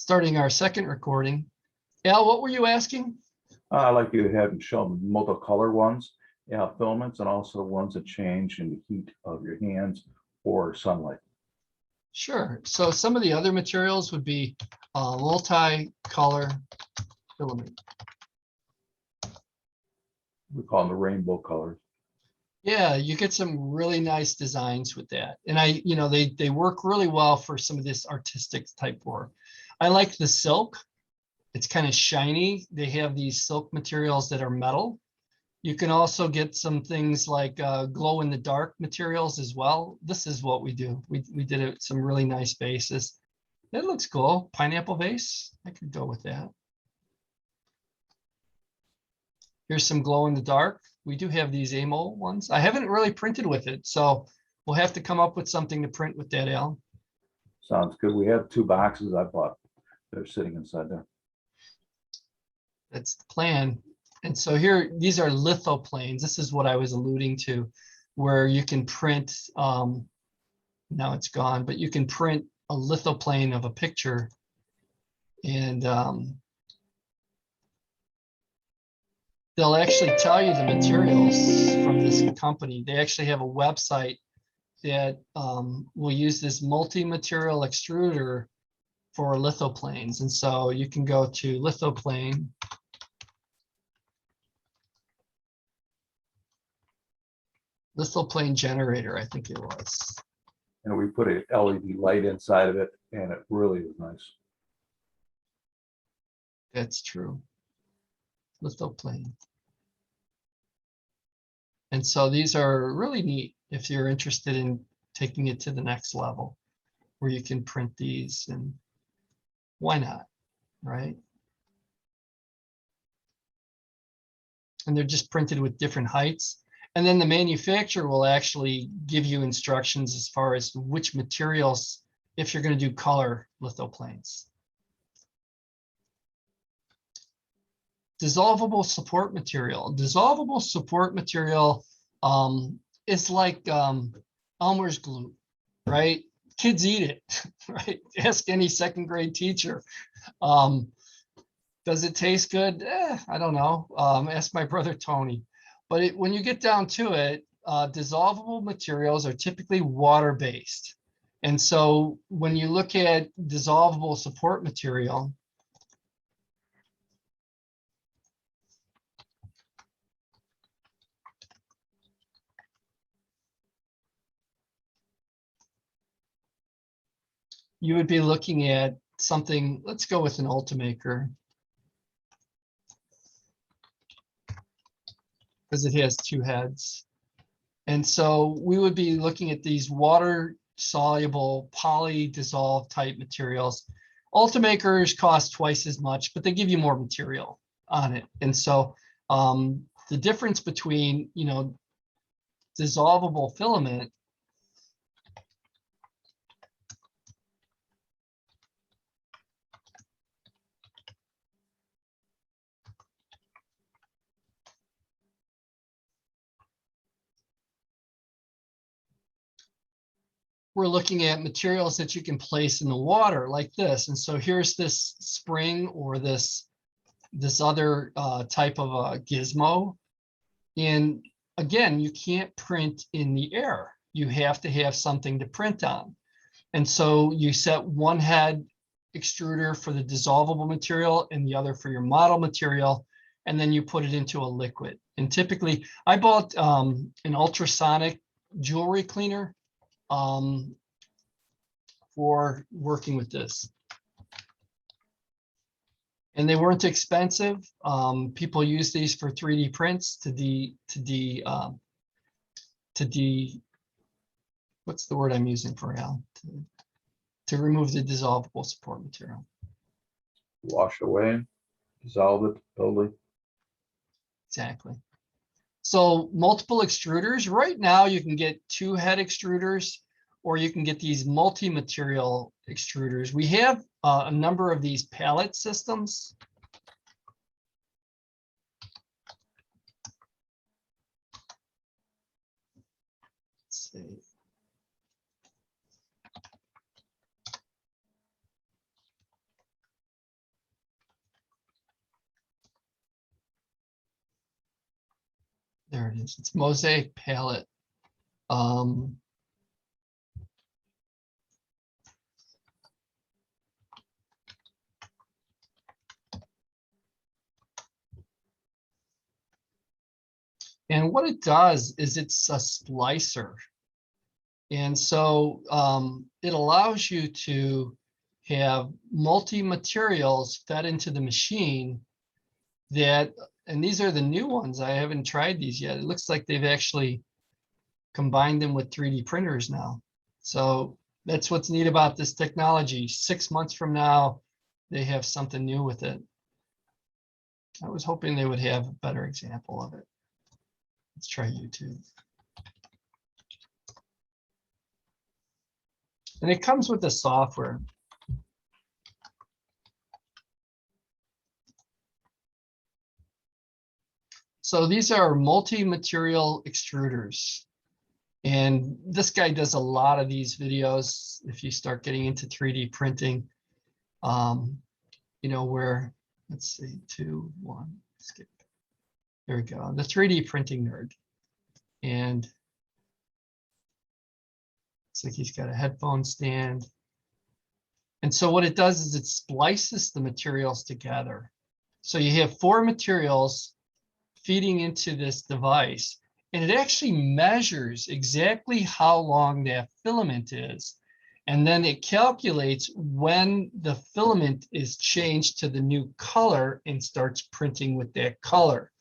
starting our second recording. Al, what were you asking? I'd like you to have and show them multicolor ones, filaments, and also ones that change in the heat of your hands or sunlight. Sure. So some of the other materials would be multicolor filament. We call them the rainbow colors. Yeah, you get some really nice designs with that. And they work really well for some of this artistic type work. I like the silk. It's kind of shiny. They have these silk materials that are metal. You can also get some things like glow in the dark materials as well. This is what we do. We did it some really nice bases. That looks cool. Pineapple vase. I could go with that. Here's some glow in the dark. We do have these AMO ones. I haven't really printed with it, so we'll have to come up with something to print with that, Al. Sounds good. We have 2 boxes I bought. They're sitting inside there. That's the plan. And so here, these are lithoplanes. This is what I was alluding to, where you can print, now it's gone, but you can print a lithoplane of a picture. And they'll actually tell you the materials from this company. They actually have a website that will use this multi-material extruder for lithoplanes. And so you can go to lithoplane. Lithoplane generator, I think it was. And we put a LED light inside of it, and it really is nice. That's true. Lithoplane. And so these are really neat if you're interested in taking it to the next level, where you can print these, and why not, right? And they're just printed with different heights. And then the manufacturer will actually give you instructions as far as which materials, if you're going to do color lithoplanes. Dissolvable support material. Dissolvable support material is like Elmer's glue, right? Kids eat it, right? Ask any second grade teacher. Does it taste good? I don't know. Ask my brother Tony. But when you get down to it, dissolvable materials are typically water-based. And so when you look at dissolvable support material, you would be looking at something, let's go with an Ultimaker, because it has 2 heads. And so we would be looking at these water-soluble poly-dissolved type materials. Ultimakers cost twice as much, but they give you more material on it. And so the difference between, dissolvable filament we're looking at materials that you can place in the water like this. And so here's this spring or this other type of a gizmo. And again, you can't print in the air. You have to have something to print on. And so you set one head extruder for the dissolvable material and the other for your model material, and then you put it into a liquid. And typically, I bought an ultrasonic jewelry cleaner for working with this. And they weren't expensive. People use these for 3D prints what's the word I'm using for Al? To remove the dissolvable support material. Wash away, dissolve it, build it. Exactly. So multiple extruders. Right now you can get 2 head extruders, or you can get these multi-material extruders. We have a number of these pallet systems. Let's see. there it is. It's mosaic palette. And what it does is it's a splicer. And so it allows you to have multi-materials fed into the machine that, and these are the new ones. I haven't tried these yet. It looks like they've actually combined them with 3D printers now. So that's what's neat about this technology. 6 months from now, they have something new with it. I was hoping they would have a better example of it. Let's try YouTube. And it comes with the software. So these are multi-material extruders. And this guy does a lot of these videos. If you start getting into 3D printing, you know, where, let's see, 2, 1, skip. There we go, the 3D printing nerd. And looks like he's got a headphone stand. And so what it does is it splices the materials together. So you have 4 materials feeding into this device, and it actually measures exactly how long that filament is. And then it calculates when the filament is changed to the new color and starts printing with that color.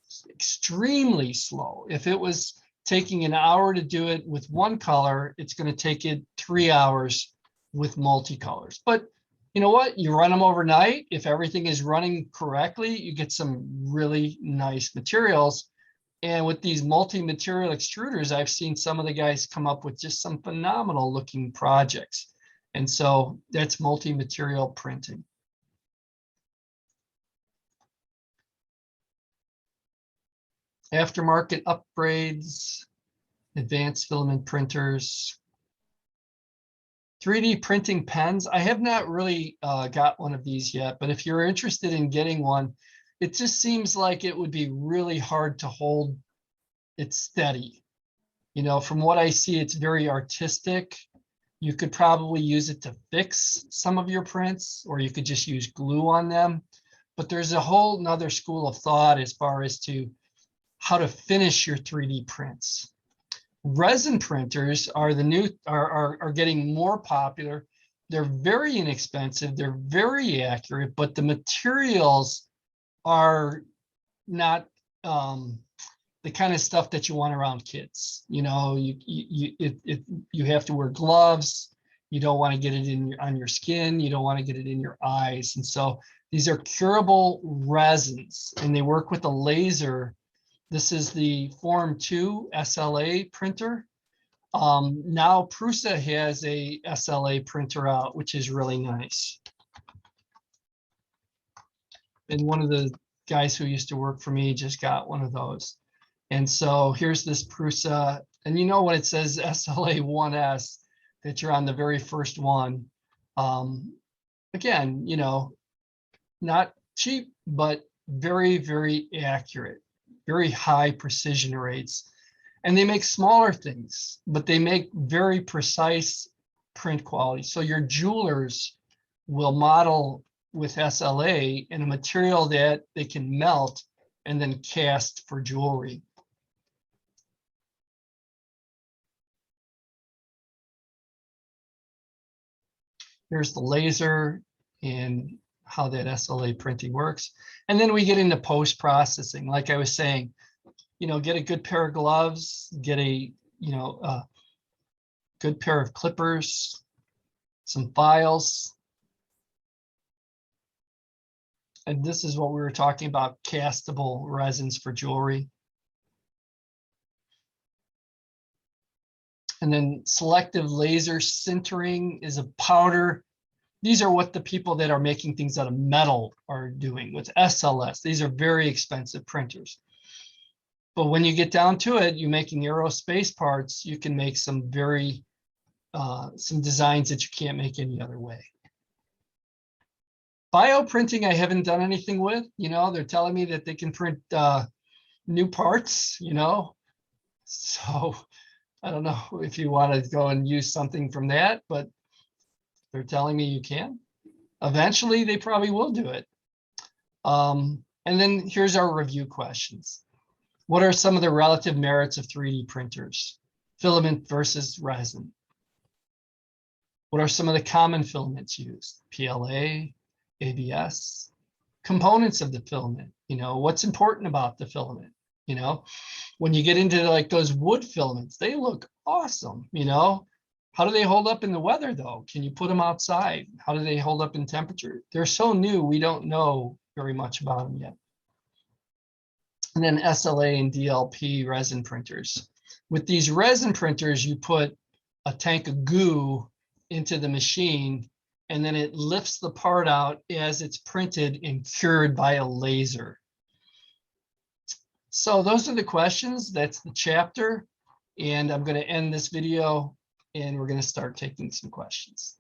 It's extremely slow. If it was taking an hour to do it with one color, it's going to take it 3 hours with multicolors. But you know what? You run them overnight. If everything is running correctly, you get some really nice materials. And with these multi-material extruders, I've seen some of the guys come up with just some phenomenal looking projects. And so that's multi-material printing. Aftermarket upgrades, advanced filament printers, 3D printing pens. I have not really got one of these yet, but if you're interested in getting one, it just seems like it would be really hard to hold it steady. You know, from what I see, it's very artistic. You could probably use it to fix some of your prints, or you could just use glue on them. But there's a whole nother school of thought as far as to how to finish your 3D prints. Resin printers are the new are getting more popular. They're very inexpensive, they're very accurate, but the materials are not the kind of stuff that you want around kids. You know, you have to wear gloves. You don't want to get it in on your skin. You don't want to get it in your eyes. And so these are curable resins, and they work with a laser. This is the Form 2 SLA printer. Now Prusa has a SLA printer out, which is really nice. And one of the guys who used to work for me just got one of those. And so here's this Prusa, and you know when it says SLA 1S, that you're on the very first one. Again, you know, not cheap, but very, very accurate, very high precision rates. And they make smaller things, but they make very precise print quality. So your jewelers will model with SLA in a material that they can melt and then cast for jewelry. Here's the laser and how that SLA printing works. And then we get into post-processing. Like I was saying, you know, get a good pair of gloves, get a, you know, a good pair of clippers, some files. And this is what we were talking about, castable resins for jewelry. And then selective laser sintering is a powder. These are what the people that are making things out of metal are doing with SLS. These are very expensive printers. But when you get down to it, you're making aerospace parts, you can make some very, some designs that you can't make any other way. Bioprinting, I haven't done anything with. You know, they're telling me that they can print new parts, you know? So I don't know if you want to go and use something from that, but they're telling me you can. Eventually, they probably will do it. And then here's our review questions. What are some of the relative merits of 3D printers? Filament versus resin. What are some of the common filaments used? PLA, ABS, components of the filament. You know, what's important about the filament? You know, when you get into like those wood filaments, they look awesome. You know, how do they hold up in the weather though? Can you put them outside? How do they hold up in temperature? They're so new, we don't know very much about them yet. And then SLA and DLP resin printers. With these resin printers, you put a tank of goo into the machine, and then it lifts the part out as it's printed and cured by a laser. So those are the questions. That's the chapter. And I'm going to end this video and we're going to start taking some questions.